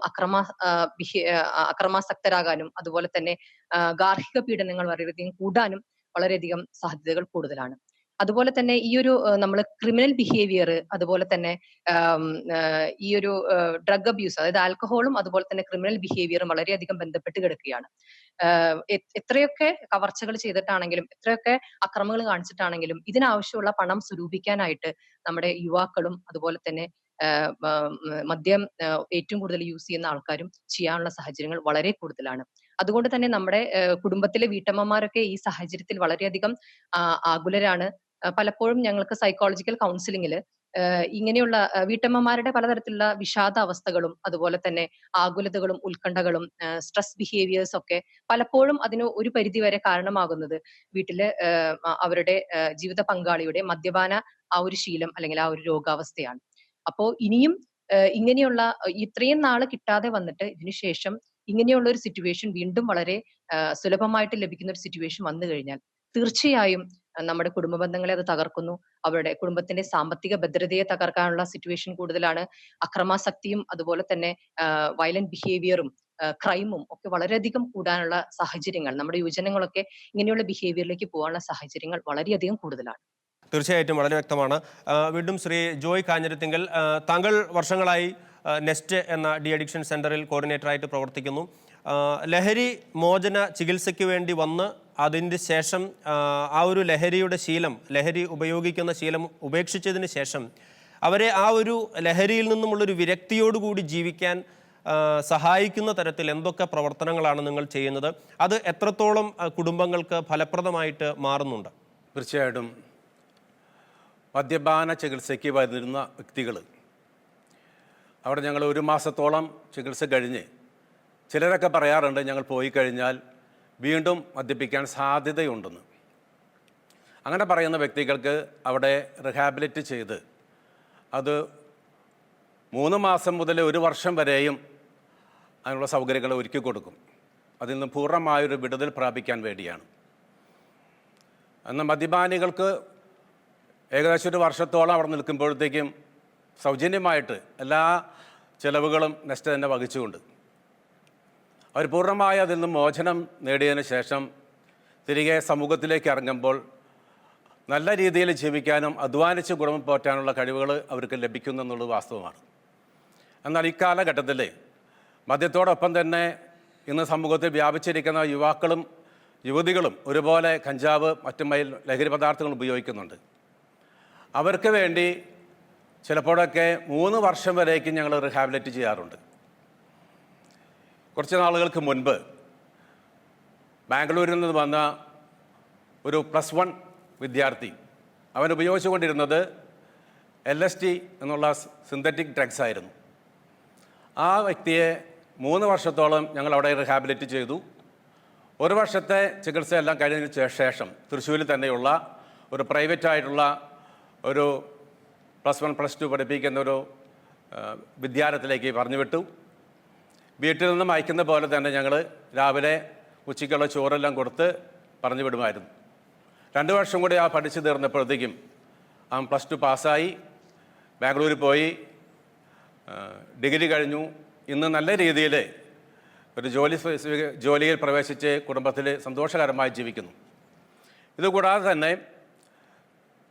Speaker 3: അക്രമാസക്തരാകാനും അതുപോലെ തന്നെ ഗാർഹിക പീഡനങ്ങൾ വളരെയധികം കൂടാനും വളരെയധികം സാധ്യതകൾ കൂടുതലാണ്. അതുപോലെ തന്നെ ഈ ഒരു നമ്മൾ ക്രിമിനൽ ബിഹേവിയർ, അതുപോലെ തന്നെ ഈ ഒരു ഡ്രഗ് അബ്യൂസ്, അതായത് ആൽക്കഹോളും അതുപോലെ തന്നെ ക്രിമിനൽ ബിഹേവിയറും വളരെയധികം ബന്ധപ്പെട്ട് കിടക്കുകയാണ്. എത്രയൊക്കെ കവർച്ചകൾ ചെയ്തിട്ടാണെങ്കിലും എത്രയൊക്കെ അക്രമങ്ങൾ കാണിച്ചിട്ടാണെങ്കിലും ഇതിനാവശ്യമുള്ള പണം സ്വരൂപിക്കാനായിട്ട് നമ്മുടെ യുവാക്കളും അതുപോലെ തന്നെ മദ്യം ഏറ്റവും കൂടുതൽ യൂസ് ചെയ്യുന്ന ആൾക്കാരും ചെയ്യാനുള്ള സാഹചര്യങ്ങൾ വളരെ കൂടുതലാണ്. അതുകൊണ്ട് തന്നെ നമ്മുടെ കുടുംബത്തിലെ വീട്ടമ്മമാരൊക്കെ ഈ സാഹചര്യത്തിൽ വളരെയധികം ആകുലരാണ്. പലപ്പോഴും ഞങ്ങൾക്ക് സൈക്കോളജിക്കൽ കൗൺസിലിംഗിൽ ഇങ്ങനെയുള്ള വീട്ടമ്മമാരുടെ പലതരത്തിലുള്ള വിഷാദ അവസ്ഥകളും അതുപോലെ തന്നെ ആകുലതകളും ഉത്കണ്ഠകളും സ്ട്രെസ് ബിഹേവിയേഴ്സ് ഒക്കെ പലപ്പോഴും അതിന് ഒരു പരിധിവരെ കാരണമാകുന്നത് വീട്ടില് അവരുടെ ജീവിത പങ്കാളിയുടെ മദ്യപാന ആ ഒരു ശീലം അല്ലെങ്കിൽ ആ ഒരു രോഗാവസ്ഥയാണ്. അപ്പോ ഇനിയും ഇങ്ങനെയുള്ള ഇത്രയും നാള് കിട്ടാതെ വന്നിട്ട് ഇതിനുശേഷം ഇങ്ങനെയുള്ള ഒരു സിറ്റുവേഷൻ വീണ്ടും വളരെ സുലഭമായിട്ട് ലഭിക്കുന്ന ഒരു സിറ്റുവേഷൻ വന്നു കഴിഞ്ഞാൽ തീർച്ചയായും നമ്മുടെ കുടുംബ ബന്ധങ്ങളെ അത് തകർക്കുന്നു. അവരുടെ കുടുംബത്തിന്റെ സാമ്പത്തിക ഭദ്രതയെ തകർക്കാനുള്ള സിറ്റുവേഷൻ കൂടുതലാണ്. അക്രമാസക്തിയും അതുപോലെ തന്നെ വയലന്റ് ബിഹേവിയറും ക്രൈമും ഒക്കെ വളരെയധികം കൂടാനുള്ള സാഹചര്യങ്ങൾ, നമ്മുടെ യുവജനങ്ങളൊക്കെ ഇങ്ങനെയുള്ള ബിഹേവിയറിലേക്ക് പോകാനുള്ള സാഹചര്യങ്ങൾ വളരെയധികം കൂടുതലാണ്.
Speaker 1: തീർച്ചയായിട്ടും വളരെ വ്യക്തമാണ്. വീണ്ടും ശ്രീ ജോയ് കാഞ്ഞിരത്തിങ്കൽ, താങ്കൾ വർഷങ്ങളായി നെസ്റ്റ് എന്ന ഡി അഡിക്ഷൻ സെന്ററിൽ കോർഡിനേറ്ററായിട്ട് പ്രവർത്തിക്കുന്നു. ലഹരി മോചന ചികിത്സയ്ക്ക് വേണ്ടി വന്ന് അതിൻ്റെ ശേഷം ആ ഒരു ലഹരിയുടെ ശീലം, ലഹരി ഉപയോഗിക്കുന്ന ശീലം ഉപേക്ഷിച്ചതിന് ശേഷം അവരെ ആ ഒരു ലഹരിയിൽ നിന്നുമുള്ളൊരു വിരക്തിയോടുകൂടി ജീവിക്കാൻ സഹായിക്കുന്ന തരത്തിൽ എന്തൊക്കെ പ്രവർത്തനങ്ങളാണ് നിങ്ങൾ ചെയ്യുന്നത്? അത് എത്രത്തോളം കുടുംബങ്ങൾക്ക് ഫലപ്രദമായിട്ട് മാറുന്നുണ്ട്?
Speaker 4: തീർച്ചയായിട്ടും മദ്യപാന ചികിത്സയ്ക്ക് വരുന്ന വ്യക്തികൾ അവിടെ ഞങ്ങൾ 1 മാസത്തോളം ചികിത്സ കഴിഞ്ഞ് ചിലരൊക്കെ പറയാറുണ്ട് ഞങ്ങൾ പോയി കഴിഞ്ഞാൽ വീണ്ടും മദ്യപിക്കാൻ സാധ്യതയുണ്ടെന്ന്. അങ്ങനെ പറയുന്ന വ്യക്തികൾക്ക് അവിടെ റിഹാബിലിറ്റ് ചെയ്ത് അത് 3 മാസം മുതൽ 1 വർഷം വരെയും അതിനുള്ള സൗകര്യങ്ങൾ ഒരുക്കി കൊടുക്കും. അതിൽ നിന്ന് പൂർണ്ണമായൊരു വിടുതൽ പ്രാപിക്കാൻ വേണ്ടിയാണ്. എന്നാൽ മദ്യപാനികൾക്ക് ഏകദേശം 1 വർഷത്തോളം അവിടെ നിൽക്കുമ്പോഴത്തേക്കും സൗജന്യമായിട്ട് എല്ലാ ചിലവുകളും നെസ്റ്റ് തന്നെ വഹിച്ചുകൊണ്ട് അവർ പൂർണ്ണമായി അതിൽ നിന്ന് മോചനം നേടിയതിന് ശേഷം തിരികെ സമൂഹത്തിലേക്ക് ഇറങ്ങുമ്പോൾ നല്ല രീതിയിൽ ജീവിക്കാനും അധ്വാനിച്ച് കുടുംബം പോറ്റാനുള്ള കഴിവുകൾ അവർക്ക് ലഭിക്കുന്നു എന്നുള്ളത് വാസ്തവമാണ്. എന്നാൽ ഈ കാലഘട്ടത്തിൽ മദ്യത്തോടൊപ്പം തന്നെ ഇന്ന് സമൂഹത്തിൽ വ്യാപിച്ചിരിക്കുന്ന യുവാക്കളും യുവതികളും ഒരുപോലെ കഞ്ചാവ് മറ്റു ലഹരി പദാർത്ഥങ്ങൾ ഉപയോഗിക്കുന്നുണ്ട്. അവർക്ക് വേണ്ടി ചിലപ്പോഴൊക്കെ 3 വർഷം വരേക്കും ഞങ്ങൾ റിഹാബിലിറ്റ് ചെയ്യാറുണ്ട്. കുറച്ച് നാളുകൾക്ക് മുൻപ് ബാംഗ്ലൂരിൽ നിന്ന് വന്ന ഒരു +1 വിദ്യാർത്ഥി, അവൻ ഉപയോഗിച്ചുകൊണ്ടിരുന്നത് LSD എന്നുള്ള സിന്തറ്റിക് ഡ്രഗ്സ് ആയിരുന്നു. ആ വ്യക്തിയെ 3 വർഷത്തോളം ഞങ്ങൾ അവിടെ റിഹാബിലിറ്റ് ചെയ്തു. 1 വർഷത്തെ ചികിത്സയെല്ലാം കഴിഞ്ഞതിന് ശേഷം തൃശ്ശൂരിൽ തന്നെയുള്ള ഒരു പ്രൈവറ്റായിട്ടുള്ള ഒരു +1 +2 പഠിപ്പിക്കുന്ന ഒരു വിദ്യാലയത്തിലേക്ക് പറഞ്ഞു വിട്ടു. വീട്ടിൽ നിന്നും അയക്കുന്ന പോലെ തന്നെ ഞങ്ങൾ രാവിലെ ഉച്ചയ്ക്കുള്ള ചോറെല്ലാം കൊടുത്ത് പറഞ്ഞു വിടുമായിരുന്നു. 2 വർഷം കൂടി ആ പഠിച്ചു തീർന്നപ്പോഴത്തേക്കും അവൻ +2 പാസ്സായി, ബാംഗ്ലൂരിൽ പോയി ഡിഗ്രി കഴിഞ്ഞു. ഇന്ന് നല്ല രീതിയിൽ ഒരു ജോലിയിൽ പ്രവേശിച്ച് കുടുംബത്തിൽ സന്തോഷകരമായി ജീവിക്കുന്നു. ഇതുകൂടാതെ തന്നെ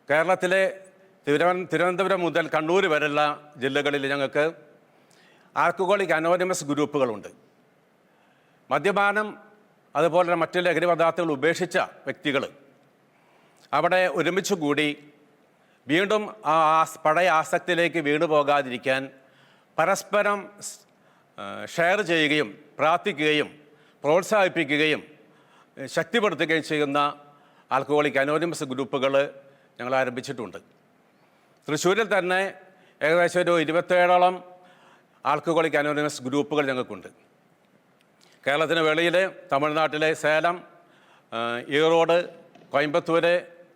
Speaker 4: കേരളത്തിലെ തിരുവനന്തപുരം മുതൽ കണ്ണൂർ വരെയുള്ള ജില്ലകളിൽ ഞങ്ങൾക്ക് ആൽക്കഹോളിക് അനോണിമസ് ഗ്രൂപ്പുകളുണ്ട്. മദ്യപാനം അതുപോലെ മറ്റ് ലഹരി പദാർത്ഥങ്ങൾ ഉപേക്ഷിച്ച വ്യക്തികൾ അവിടെ ഒരുമിച്ച് കൂടി വീണ്ടും ആ പഴയ ആസക്തിയിലേക്ക് വീണു പോകാതിരിക്കാൻ പരസ്പരം ഷെയർ ചെയ്യുകയും പ്രാർത്ഥിക്കുകയും പ്രോത്സാഹിപ്പിക്കുകയും ശക്തിപ്പെടുത്തുകയും ചെയ്യുന്ന ആൽക്കഹോളിക് അനോണിമസ് ഗ്രൂപ്പുകൾ ഞങ്ങൾ ആരംഭിച്ചിട്ടുണ്ട്. തൃശ്ശൂരിൽ തന്നെ ഏകദേശം ഒരു 27ഓളം ആൽക്കഹോളിക് അനോണിമസ് ഗ്രൂപ്പുകൾ ഞങ്ങൾക്കുണ്ട്. കേരളത്തിന് വെളിയിൽ തമിഴ്നാട്ടിലെ സേലം, ഈറോഡ്, കോയമ്പത്തൂർ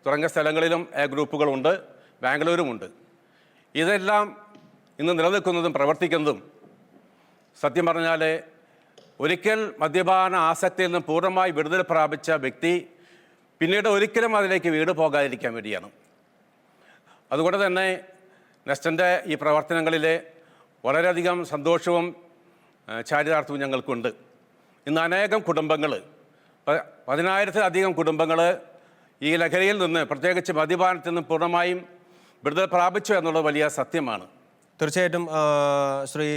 Speaker 4: തുടങ്ങിയ സ്ഥലങ്ങളിലും ഗ്രൂപ്പുകളുണ്ട്, ബാംഗ്ലൂരുമുണ്ട്. ഇതെല്ലാം ഇന്ന് നിലനിൽക്കുന്നതും പ്രവർത്തിക്കുന്നതും സത്യം പറഞ്ഞാൽ ഒരിക്കൽ മദ്യപാന ആസക്തിയിൽ നിന്ന് പൂർണ്ണമായി വിടുതൽ പ്രാപിച്ച വ്യക്തി പിന്നീട് ഒരിക്കലും അതിലേക്ക് വീട് പോകാതിരിക്കാൻ വേണ്ടിയാണ്. അതുകൊണ്ട് തന്നെ നെസ്റ്റൻ്റെ ഈ പ്രവർത്തനങ്ങളിൽ വളരെയധികം സന്തോഷവും ചാരിതാർത്ഥ്യവും ഞങ്ങൾക്കുണ്ട്. ഇന്ന് അനേകം കുടുംബങ്ങൾ, 10,000-ലധികം കുടുംബങ്ങൾ ഈ ലഹരിയിൽ നിന്ന്, പ്രത്യേകിച്ച് മദ്യപാനത്തിൽ നിന്ന് പൂർണ്ണമായും വിടുതൽ പ്രാപിച്ചു എന്നുള്ളത് വലിയ സത്യമാണ്.
Speaker 1: തീർച്ചയായിട്ടും ശ്രീ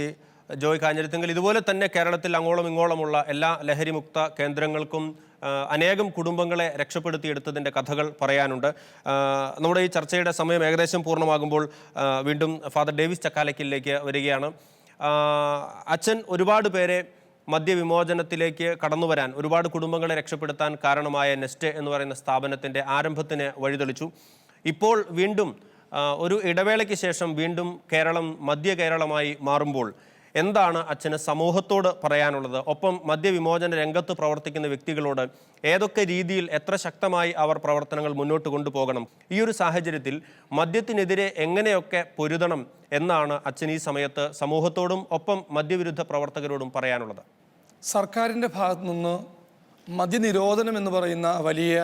Speaker 1: ജോയ് കാഞ്ഞിരത്തിങ്കൽ, ഇതുപോലെ തന്നെ കേരളത്തിൽ അങ്ങോളം ഇങ്ങോളമുള്ള എല്ലാ ലഹരിമുക്ത കേന്ദ്രങ്ങൾക്കും അനേകം കുടുംബങ്ങളെ രക്ഷപ്പെടുത്തിയെടുത്തതിൻ്റെ കഥകൾ പറയാനുണ്ട്. നമ്മുടെ ഈ ചർച്ചയുടെ സമയം ഏകദേശം പൂർണ്ണമാകുമ്പോൾ വീണ്ടും ഫാദർ ഡേവിസ് ചക്കാലയ്ക്കലിലേക്ക് വരികയാണ്. അച്ഛൻ ഒരുപാട് പേരെ മദ്യവിമോചനത്തിലേക്ക് കടന്നു വരാൻ, ഒരുപാട് കുടുംബങ്ങളെ രക്ഷപ്പെടുത്താൻ കാരണമായ നെസ്റ്റ് എന്ന് പറയുന്ന സ്ഥാപനത്തിൻ്റെ ആരംഭത്തിന് വഴിതെളിച്ചു. ഇപ്പോൾ വീണ്ടും ഒരു ഇടവേളയ്ക്ക് ശേഷം വീണ്ടും കേരളം മദ്യ കേരളമായി മാറുമ്പോൾ എന്താണ് അച്ഛന് സമൂഹത്തോട് പറയാനുള്ളത്? ഒപ്പം മദ്യവിമോചന രംഗത്ത് പ്രവർത്തിക്കുന്ന വ്യക്തികളോട് ഏതൊക്കെ രീതിയിൽ, എത്ര ശക്തമായി അവർ പ്രവർത്തനങ്ങൾ മുന്നോട്ട് കൊണ്ടുപോകണം? ഈ ഒരു സാഹചര്യത്തിൽ മദ്യത്തിനെതിരെ എങ്ങനെയൊക്കെ പൊരുതണം എന്നാണ് അച്ഛൻ ഈ സമയത്ത് സമൂഹത്തോടും ഒപ്പം മദ്യവിരുദ്ധ പ്രവർത്തകരോടും പറയാനുള്ളത്?
Speaker 5: സർക്കാരിൻ്റെ ഭാഗത്തു നിന്ന് മദ്യനിരോധനം എന്ന് പറയുന്ന വലിയ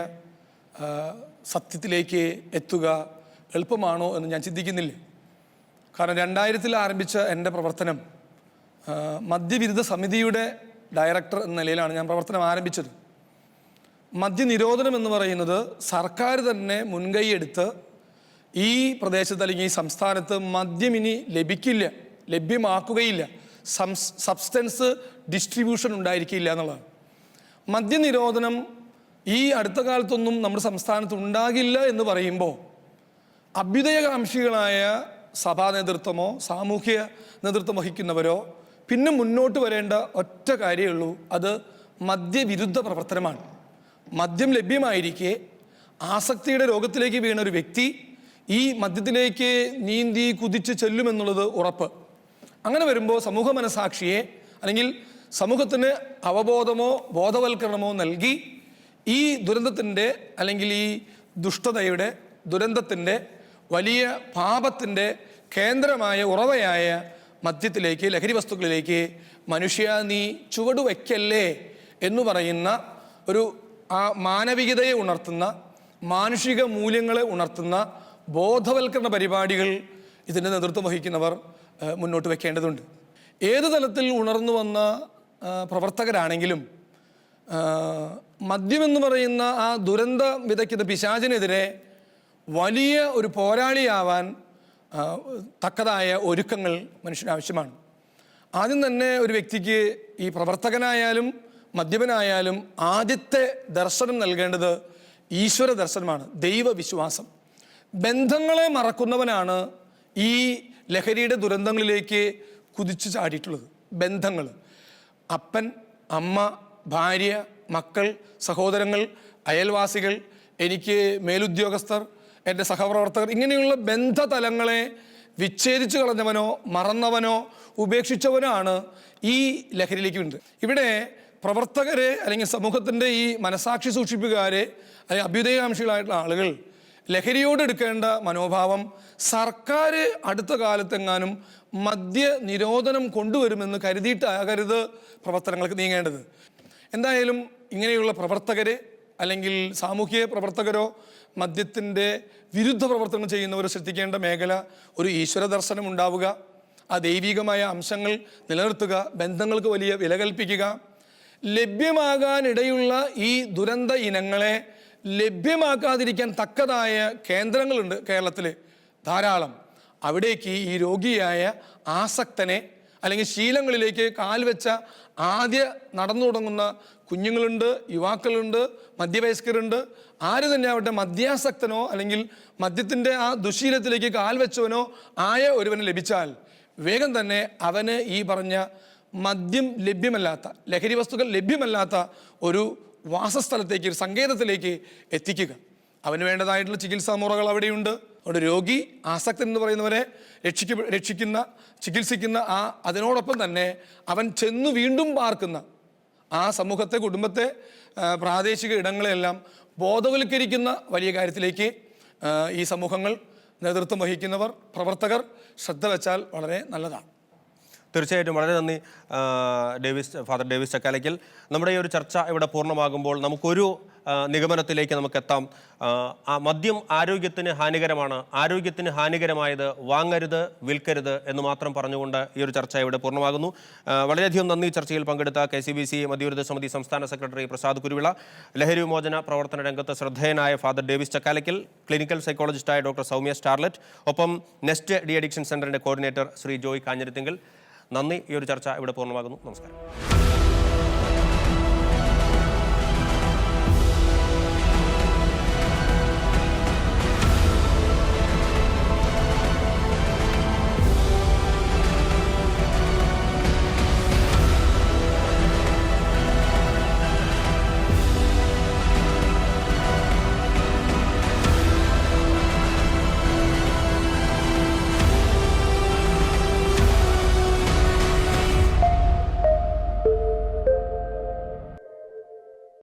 Speaker 5: സത്യത്തിലേക്ക് എത്തുക എളുപ്പമാണോ എന്ന് ഞാൻ ചിന്തിക്കുന്നില്ല. കാരണം 2000-ൽ ആരംഭിച്ച എൻ്റെ പ്രവർത്തനം മദ്യവിരുദ്ധ സമിതിയുടെ ഡയറക്ടർ എന്ന നിലയിലാണ് ഞാൻ പ്രവർത്തനം ആരംഭിച്ചത്. മദ്യനിരോധനം എന്ന് പറയുന്നത് സർക്കാർ തന്നെ മുൻകൈയെടുത്ത് ഈ പ്രദേശത്ത് അല്ലെങ്കിൽ ഈ സംസ്ഥാനത്ത് മദ്യം ഇനി ലഭ്യമാക്കുകയില്ല, സബ്സ്റ്റൻസ് ഡിസ്ട്രിബ്യൂഷൻ ഉണ്ടായിരിക്കില്ല എന്നുള്ളതാണ്. മദ്യനിരോധനം ഈ അടുത്ത കാലത്തൊന്നും നമ്മുടെ സംസ്ഥാനത്ത് ഉണ്ടാകില്ല എന്ന് പറയുമ്പോൾ അഭ്യുദയകാംക്ഷികളായ സഭാ നേതൃത്വമോ സാമൂഹ്യ നേതൃത്വം വഹിക്കുന്നവരോ പിന്നെ മുന്നോട്ട് വരേണ്ട ഒറ്റ കാര്യമേ ഉള്ളൂ, അത് മദ്യവിരുദ്ധ പ്രവർത്തനമാണ്. മദ്യം ലഭ്യമായിരിക്കെ ആസക്തിയുടെ രോഗത്തിലേക്ക് വീണ ഒരു വ്യക്തി ഈ മദ്യത്തിലേക്ക് നീന്തി കുതിച്ച് ചെല്ലുമെന്നുള്ളത് ഉറപ്പ്. അങ്ങനെ വരുമ്പോൾ സമൂഹ മനസാക്ഷിയെ അല്ലെങ്കിൽ സമൂഹത്തിന് അവബോധമോ ബോധവൽക്കരണമോ നൽകി ഈ ദുരന്തത്തിൻ്റെ അല്ലെങ്കിൽ ഈ ദുഷ്ടതയുടെ ദുരന്തത്തിൻ്റെ വലിയ പാപത്തിൻ്റെ കേന്ദ്രമായ ഉറവയായ മദ്യത്തിലേക്ക്, ലഹരി വസ്തുക്കളിലേക്ക് മനുഷ്യ നീ ചുവടുവയ്ക്കല്ലേ എന്ന് പറയുന്ന ഒരു ആ മാനവികതയെ ഉണർത്തുന്ന, മാനുഷിക മൂല്യങ്ങളെ ഉണർത്തുന്ന ബോധവൽക്കരണ പരിപാടികൾ ഇതിൻ്റെ നേതൃത്വം വഹിക്കുന്നവർ മുന്നോട്ട് വെക്കേണ്ടതുണ്ട്. ഏത് തലത്തിൽ ഉണർന്നു വന്ന പ്രവർത്തകരാണെങ്കിലും മദ്യമെന്ന് പറയുന്ന ആ ദുരന്തം വിതയ്ക്കുന്ന പിശാചിനെതിരെ വലിയ ഒരു പോരാളിയാവാൻ തക്കതായ ഒരുക്കങ്ങൾ മനുഷ്യന് ആവശ്യമാണ്. ആദ്യം തന്നെ ഒരു വ്യക്തിക്ക്, ഈ പ്രവർത്തകനായാലും മദ്യപനായാലും, ആദ്യത്തെ ദർശനം നൽകേണ്ടത് ഈശ്വര ദർശനമാണ്, ദൈവവിശ്വാസം. ബന്ധങ്ങളെ മറക്കുന്നവനാണ് ഈ ലഹരിയുടെ ദുരന്തങ്ങളിലേക്ക് കുതിച്ചു ചാടിയിട്ടുള്ളത്. ബന്ധങ്ങൾ, അപ്പൻ, അമ്മ, ഭാര്യ, മക്കൾ, സഹോദരങ്ങൾ, അയൽവാസികൾ, എനിക്ക് മേലുദ്യോഗസ്ഥർ, എൻ്റെ സഹപ്രവർത്തകർ, ഇങ്ങനെയുള്ള ബന്ധതലങ്ങളെ വിച്ഛേദിച്ചു കളഞ്ഞവനോ മറന്നവനോ ഉപേക്ഷിച്ചവനാണ് ഈ ലഹരിയിലേക്ക് വീണത്. ഇവിടെ പ്രവർത്തകരെ അല്ലെങ്കിൽ സമൂഹത്തിൻ്റെ ഈ മനസാക്ഷി സൂക്ഷിപ്പുകാരെ അല്ലെങ്കിൽ അഭ്യുദയകാംക്ഷികളായിട്ടുള്ള ആളുകൾ ലഹരിയോട് എടുക്കേണ്ട മനോഭാവം സർക്കാർ അടുത്ത കാലത്തെങ്ങാനും മദ്യ നിരോധനം കൊണ്ടുവരുമെന്ന് കരുതിയിട്ടാകരുത് പ്രവർത്തനങ്ങൾക്ക് നീങ്ങേണ്ടത്. എന്തായാലും ഇങ്ങനെയുള്ള പ്രവർത്തകരെ അല്ലെങ്കിൽ സാമൂഹിക പ്രവർത്തകരോ മദ്യത്തിൻ്റെ വിരുദ്ധ പ്രവർത്തനം ചെയ്യുന്നവർ ശ്രദ്ധിക്കേണ്ട മേഖല ഒരു ഈശ്വര ദർശനം ഉണ്ടാവുക, ആ ദൈവികമായ അംശങ്ങൾ നിലനിർത്തുക, ബന്ധങ്ങൾക്ക് വലിയ വില കൽപ്പിക്കുക. ലഭ്യമാകാനിടയുള്ള ഈ ദുരന്ത ഇനങ്ങളെ ലഭ്യമാക്കാതിരിക്കാൻ തക്കതായ കേന്ദ്രങ്ങളുണ്ട് കേരളത്തിൽ ധാരാളം. അവിടേക്ക് ഈ രോഗിയായ ആസക്തനെ അല്ലെങ്കിൽ ശീലങ്ങളിലേക്ക് കാൽവെച്ച ആദ്യ നടന്നു തുടങ്ങുന്ന കുഞ്ഞുങ്ങളുണ്ട്, യുവാക്കളുണ്ട്, മധ്യവയസ്കരുണ്ട്. ആര് തന്നെ ആവട്ടെ, മദ്യാസക്തനോ അല്ലെങ്കിൽ മദ്യത്തിൻ്റെ ആ ദുശീലത്തിലേക്ക് കാൽവെച്ചവനോ ആയ ഒരുവന് ലഭിച്ചാൽ വേഗം തന്നെ അവന് ഈ പറഞ്ഞ മദ്യം ലഭ്യമല്ലാത്ത, ലഹരി വസ്തുക്കൾ ലഭ്യമല്ലാത്ത ഒരു വാസസ്ഥലത്തേക്ക്, ഒരു സങ്കേതത്തിലേക്ക് എത്തിക്കുക. അവന് വേണ്ടതായിട്ടുള്ള ചികിത്സാ മുറകൾ അവിടെയുണ്ട്. അവിടെ രോഗി, ആസക്തൻ എന്ന് പറയുന്നവരെ ചികിത്സിക്കുന്ന അതിനോടൊപ്പം തന്നെ അവൻ ചെന്നു വീണ്ടും പാർക്കുന്ന ആ സമൂഹത്തെ, കുടുംബത്തെ, പ്രാദേശിക ഇടങ്ങളെല്ലാം ബോധവൽക്കരിക്കുന്ന വലിയ കാര്യത്തിലേക്ക് ഈ സമൂഹങ്ങൾ, നേതൃത്വം വഹിക്കുന്നവർ, പ്രവർത്തകർ ശ്രദ്ധ വെച്ചാൽ വളരെ നല്ലതാണ്.
Speaker 1: തീർച്ചയായിട്ടും വളരെ നന്ദി ഫാദർ ഡേവിസ് ചക്കാലയ്ക്കൽ. നമ്മുടെ ഈ ഒരു ചർച്ച ഇവിടെ പൂർണ്ണമാകുമ്പോൾ നമുക്കൊരു നിഗമനത്തിലേക്ക് നമുക്കെത്താം. മദ്യം ആരോഗ്യത്തിന് ഹാനികരമാണ്, ആരോഗ്യത്തിന് ഹാനികരമായത് വാങ്ങരുത്, വിൽക്കരുത് എന്ന് മാത്രം പറഞ്ഞുകൊണ്ട് ഈ ഒരു ചർച്ച ഇവിടെ പൂർണ്ണമാകുന്നു. വളരെയധികം നന്ദി ചർച്ചയിൽ പങ്കെടുത്ത KCBC മദ്യവിരുദ്ധ സമിതി സംസ്ഥാന സെക്രട്ടറി പ്രസാദ് കുരുവിള, ലഹരി വിമോചന പ്രവർത്തന രംഗത്ത് ശ്രദ്ധേയനായ ഫാദർ ഡേവിസ് ചക്കാലയ്ക്കൽ, ക്ലിനിക്കൽ സൈക്കോളജിസ്റ്റായ ഡോക്ടർ സൗമ്യ സ്റ്റാർലെറ്റ്, ഒപ്പം നെസ്റ്റ് ഡി അഡിക്ഷൻ സെന്ററിന്റെ കോർഡിനേറ്റർ ശ്രീ ജോയ് കാഞ്ഞിരത്തിങ്കൽ. നന്ദി. ഈ ഒരു ചർച്ച ഇവിടെ പൂർണ്ണമാകുന്നു. നമസ്കാരം.